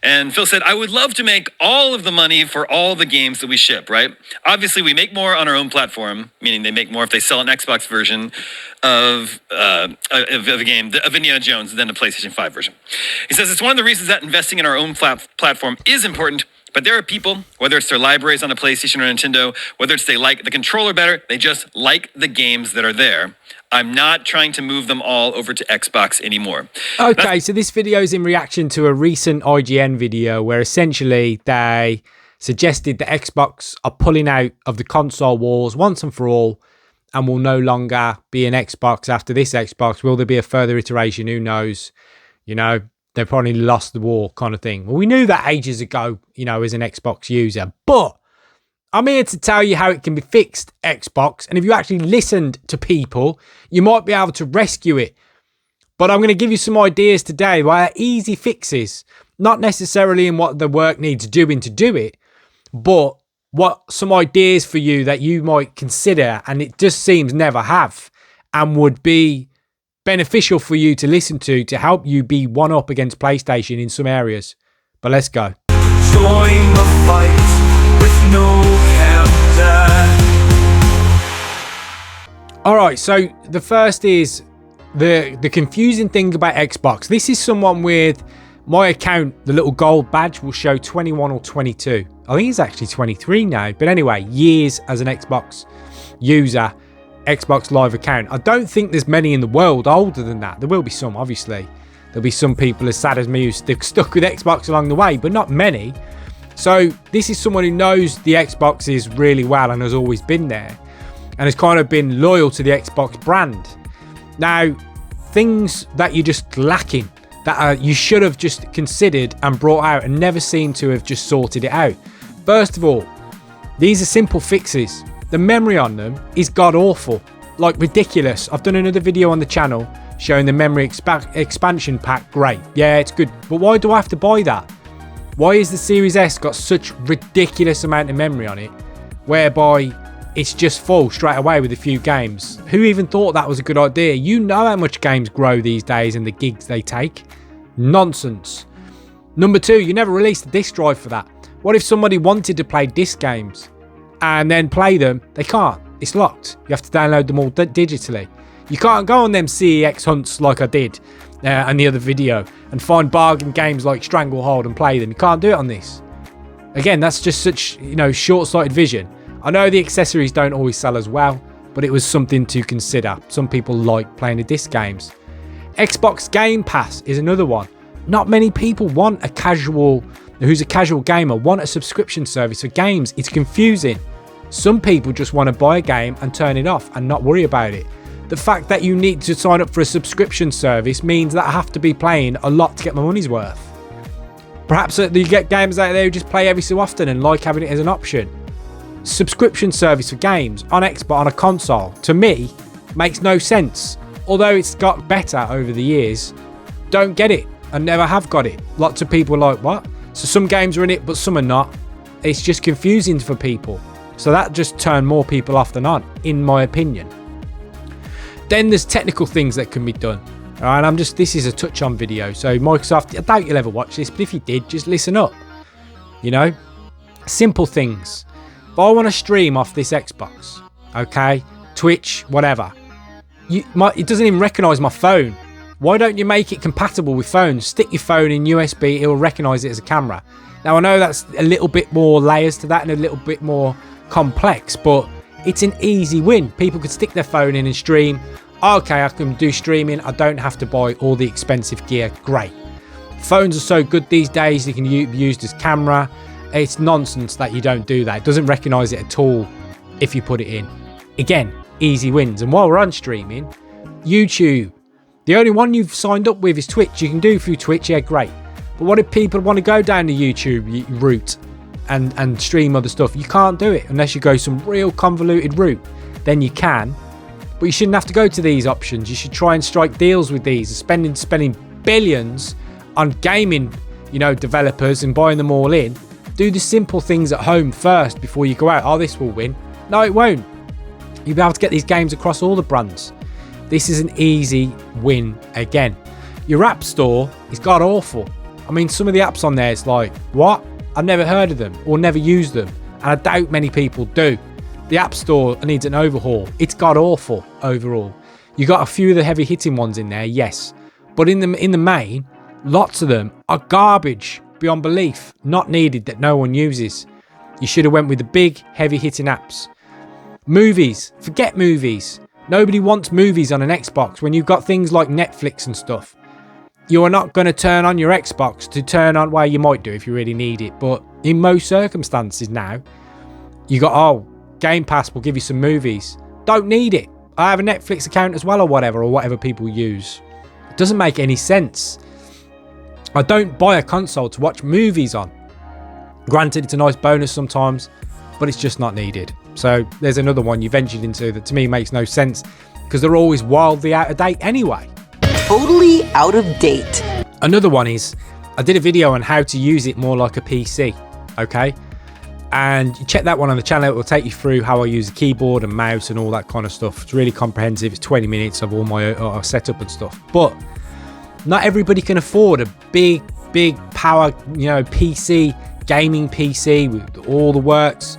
And Phil said, I would love to make all of the money for all the games that we ship, right? Obviously, we make more on our own platform, meaning they make more if they sell an Xbox version of a game, of Indiana Jones, than a PlayStation 5 version. He says, it's one of the reasons that investing in our own platform is important. But there are people, whether it's their libraries on a PlayStation or Nintendo, whether it's they like the controller better, they just like the games that are there. I'm not trying to move them all over to Xbox anymore. Okay, so this video is in reaction to a recent IGN video where essentially they suggested that Xbox are pulling out of the console wars once and for all and will no longer be an Xbox after this Xbox. Will there be a further iteration? Who knows? You know, they probably lost the war kind of thing. Well, we knew that ages ago, you know, as an Xbox user. But I'm here to tell you how it can be fixed, Xbox. And if you actually listened to people, you might be able to rescue it. But I'm going to give you some ideas today why easy fixes, not necessarily in what the work needs doing to do it, but what some ideas for you that you might consider and it just seems never have and would be beneficial for you to listen to help you be one up against PlayStation in some areas. But let's go. Join the fight with no countdown. All right, so the first is the confusing thing about Xbox. This is someone with my account, the little gold badge will show 21 or 22. I think it's actually 23 now. But anyway, years as an Xbox user, Xbox Live account. I don't think there's many in the world older than that. There will be some, obviously. There'll be some people as sad as me who stuck with Xbox along the way, but not many. So this is someone who knows the Xboxes really well and has always been there and has kind of been loyal to the Xbox brand. Now, things that you're just lacking, that you should have just considered and brought out and never seem to have just sorted it out. First of all, these are simple fixes. The memory on them is god awful, like ridiculous. I've done another video on the channel showing the memory expansion pack. Great, yeah, it's good, but why do I have to buy that? Why is the Series S got such ridiculous amount of memory on it, whereby it's just full straight away with a few games? Who even thought that was a good idea? You know how much games grow these days and the gigs they take. Nonsense. Number two, you never released a disc drive for that. What if somebody wanted to play disc games and then play them? They can't. It's locked. You have to download them all digitally. You can't go on them CEX hunts like I did in the other video and find bargain games like Stranglehold and play them. You can't do it on this. Again, that's just such, you know, short-sighted vision. I know the accessories don't always sell as well, but it was something to consider. Some people like playing the disc games. Xbox Game Pass is another one. Not many people want a casual, who's a casual gamer, want a subscription service for games. It's confusing. Some people just want to buy a game and turn it off and not worry about it. The fact that you need to sign up for a subscription service means that I have to be playing a lot to get my money's worth. Perhaps you get gamers out there who just play every so often and like having it as an option. Subscription service for games on Xbox on a console, to me, makes no sense. Although it's got better over the years, don't get it and never have got it. Lots of people are like, what? So some games are in it, but some are not. It's just confusing for people. So that just turned more people off than on, in my opinion. Then there's technical things that can be done. All right, this is a touch on video. So Microsoft, I doubt you'll ever watch this, but if you did, just listen up. You know, simple things. If I want to stream off this Xbox, okay, Twitch, whatever, it doesn't even recognize my phone. Why don't you make it compatible with phones? Stick your phone in USB, it will recognize it as a camera. Now, I know that's a little bit more layers to that and a little bit more complex, but it's an easy win. People could stick their phone in and stream. Okay, I can do streaming. I don't have to buy all the expensive gear. Great. Phones are so good these days, they can be used as camera. It's nonsense that you don't do that. It doesn't recognize it at all if you put it in. Again, easy wins. And while we're on streaming, YouTube. The only one you've signed up with is Twitch. You can do through Twitch, yeah, great. But what if people want to go down the YouTube route and stream other stuff? You can't do it unless you go some real convoluted route. Then you can, but you shouldn't have to go to these options. You should try and strike deals with these. Spending billions on gaming, you know, developers and buying them all in. Do the simple things at home first before you go out. Oh, this will win. No, it won't. You'll be able to get these games across all the brands. This is an easy win again. Your app store is god awful. I mean, some of the apps on there, it's like, what? I've never heard of them or never used them. And I doubt many people do. The App Store needs an overhaul. It's god awful overall. You got a few of the heavy hitting ones in there, yes. But in the main, lots of them are garbage beyond belief, not needed, that no one uses. You should have went with the big heavy hitting apps. Movies, forget movies. Nobody wants movies on an Xbox when you've got things like Netflix and stuff. You are not going to turn on your Xbox to turn on, well, you might do if you really need it, but in most circumstances now, you got, oh, Game Pass will give you some movies. Don't need it. I have a Netflix account as well, or whatever people use. It doesn't make any sense. I don't buy a console to watch movies on. Granted, it's a nice bonus sometimes, but it's just not needed. So there's another one you ventured into that to me makes no sense, because they're always wildly out of date anyway. Totally out of date. Another one is, I did a video on how to use it more like a PC, okay? And you check that one on the channel. It will take you through how I use a keyboard and mouse and all that kind of stuff. It's really comprehensive. It's 20 minutes of all my setup and stuff. But not everybody can afford a big power, PC, gaming PC with all the works.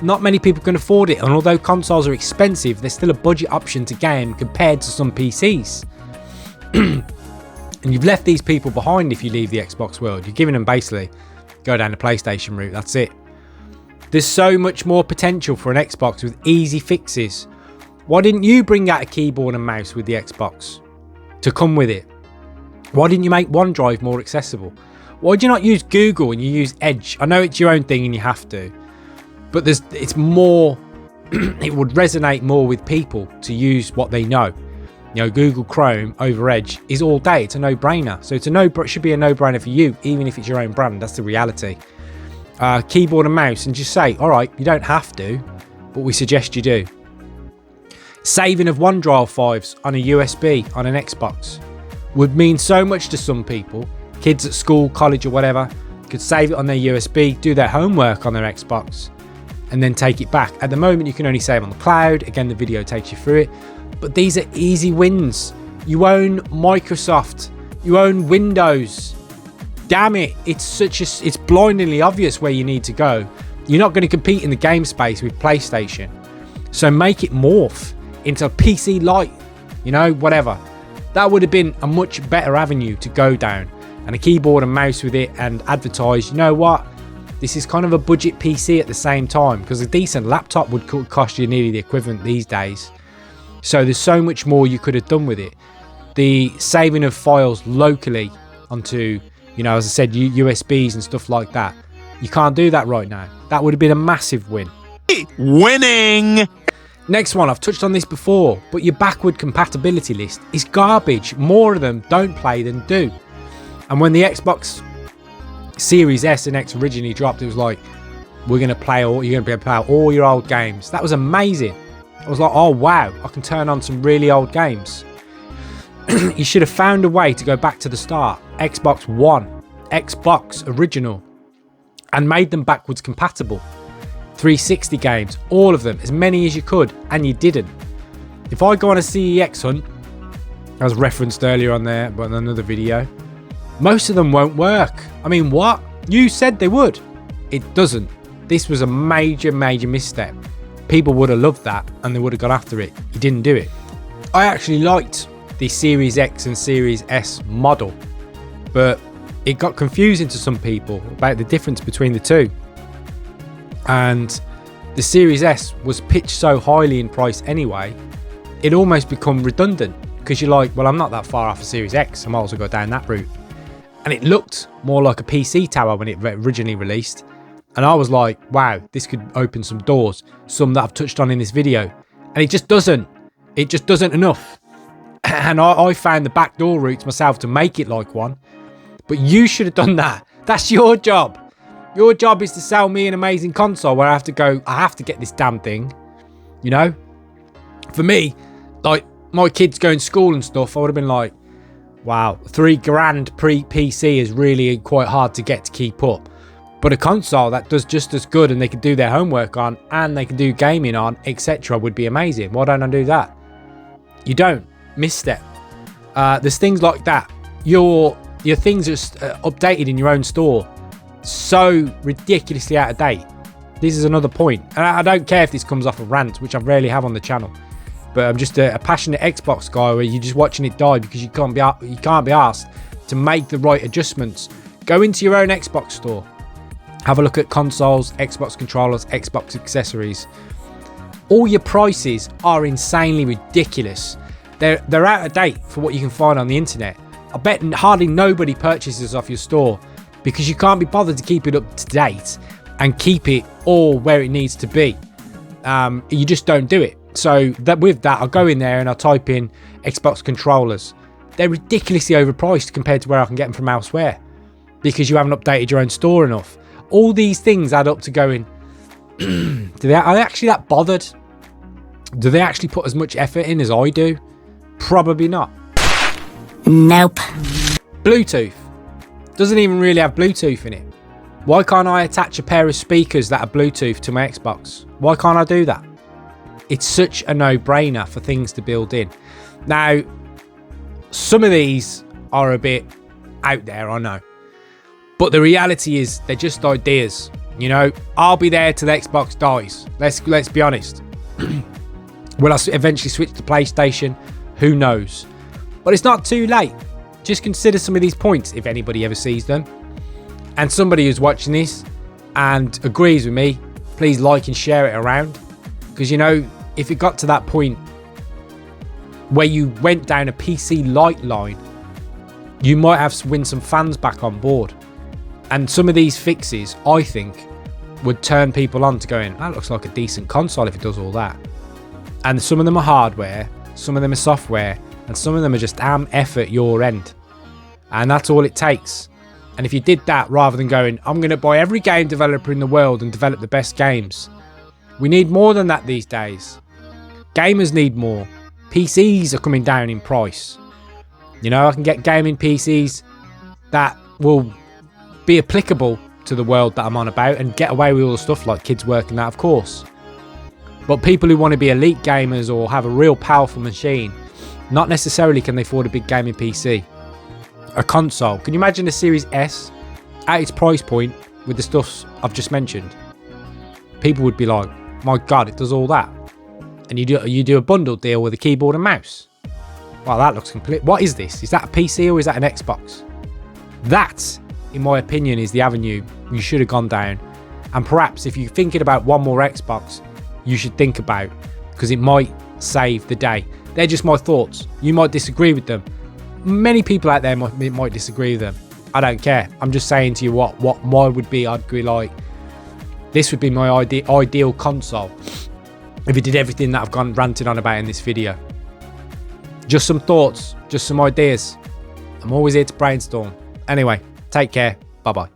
Not many people can afford it. And although consoles are expensive, they're still a budget option to game compared to some PCs. And you've left these people behind if you leave the Xbox world. You're giving them basically go down the PlayStation route. That's it. There's so much more potential for an Xbox with easy fixes. Why didn't you bring out a keyboard and mouse with the Xbox to come with it? Why didn't you make OneDrive more accessible? Why do you not use Google and you use Edge? I know it's your own thing and you have to, but it's more, it would resonate more with people to use what they know. Google Chrome over Edge is all day. It's a no-brainer. So it should be a no-brainer for you, even if it's your own brand. That's the reality. Keyboard and mouse, and just say, all right, you don't have to, but we suggest you do. Saving of OneDrive files on a USB on an Xbox would mean so much to some people. Kids at school, college or whatever could save it on their USB, do their homework on their Xbox, and then take it back. At the moment, you can only save on the cloud. Again, the video takes you through it. But these are easy wins. You own Microsoft. You own Windows. Damn it. It's blindingly obvious where you need to go. You're not going to compete in the game space with PlayStation. So make it morph into a PC Lite. Whatever. That would have been a much better avenue to go down. And a keyboard and mouse with it and advertise, you know what? This is kind of a budget PC at the same time, because a decent laptop would cost you nearly the equivalent these days. So there's so much more you could have done with it. The saving of files locally onto, as I said, USBs and stuff like that. You can't do that right now. That would have been a massive win. Winning! Next one, I've touched on this before, but your backward compatibility list is garbage. More of them don't play than do. And when the Xbox Series S and X originally dropped, it was like, you're going to be able to play all your old games. That was amazing. I was like, oh wow, I can turn on some really old games. You should have found a way to go back to the start. Xbox One, Xbox original, and made them backwards compatible. 360 games, all of them, as many as you could, and you didn't. If I go on a CEX hunt, as referenced earlier on there, but in another video, most of them won't work. I mean, what? You said they would. It doesn't. This was a major misstep. People would have loved that and they would have gone after it. You didn't do it. I actually liked the Series X and Series S model, but it got confusing to some people about the difference between the two. And the Series S was pitched so highly in price anyway, it almost become redundant, because you're like, well, I'm not that far off a Series X, I might as well go down that route. And it looked more like a PC tower when it originally released. And I was like, wow, this could open some doors, some that I've touched on in this video. And it just doesn't. It just doesn't enough. And I found the backdoor routes myself to make it like one. But you should have done that. That's your job. Your job is to sell me an amazing console where I have to get this damn thing. For me, like my kids going to school and stuff, I would have been like, wow, $3,000 pre-PC is really quite hard to get to keep up. But a console that does just as good and they can do their homework on and they can do gaming on, etc. would be amazing. Why don't I do that? You don't. Misstep. There's things like that. Your your things are updated in your own store so ridiculously out of date. This is another point. And I don't care if this comes off a rant, which I rarely have on the channel, but I'm just a passionate Xbox guy where you're just watching it die because you can't be asked to make the right adjustments. Go into your own Xbox store. Have a look at consoles, Xbox controllers, Xbox accessories. All your prices are insanely ridiculous. They're out of date for what you can find on the internet. I bet hardly nobody purchases off your store because you can't be bothered to keep it up to date and keep it all where it needs to be. You just don't do it. So with that, I'll go in there and I'll type in Xbox controllers. They're ridiculously overpriced compared to where I can get them from elsewhere because you haven't updated your own store enough. All these things add up to going, are they actually that bothered? Do they actually put as much effort in as I do? Probably not. Nope. Bluetooth. Doesn't even really have Bluetooth in it. Why can't I attach a pair of speakers that are Bluetooth to my Xbox? Why can't I do that? It's such a no-brainer for things to build in. Now, some of these are a bit out there, I know. But the reality is they're just ideas. You know, I'll be there till the Xbox dies. Let's be honest. Will I eventually switch to PlayStation? Who knows? But it's not too late. Just consider some of these points if anybody ever sees them. And somebody who's watching this and agrees with me, please like and share it around. Because, you know, if it got to that point where you went down a PC Lite line, you might have to win some fans back on board. And some of these fixes, I think, would turn people on to going, that looks like a decent console if it does all that. And some of them are hardware, some of them are software, and some of them are just damn effort your end. And that's all it takes. And if you did that rather than going, I'm going to buy every game developer in the world and develop the best games. We need more than that these days. Gamers need more. PCs are coming down in price. You know, I can get gaming PCs that will be applicable to the world that I'm on about and get away with all the stuff like kids working that, of course. But people who want to be elite gamers or have a real powerful machine, not necessarily can they afford a big gaming PC. A console. Can you imagine the Series S at its price point with the stuff I've just mentioned? People would be like, my God, it does all that. And you do a bundle deal with a keyboard and mouse. Wow, that looks complete. What is this? Is that a PC or is that an Xbox? That, in my opinion, is the avenue you should have gone down. And perhaps if you're thinking about one more Xbox, you should think about, because it might save the day. They're just my thoughts. You might disagree with them. Many people out there might disagree with them. I don't care. I'm just saying to you what mine would be. I'd be like, this would be my ideal console if it did everything that I've gone ranting on about in this video. Just some thoughts, just some ideas. I'm always here to brainstorm. Anyway, take care. Bye-bye.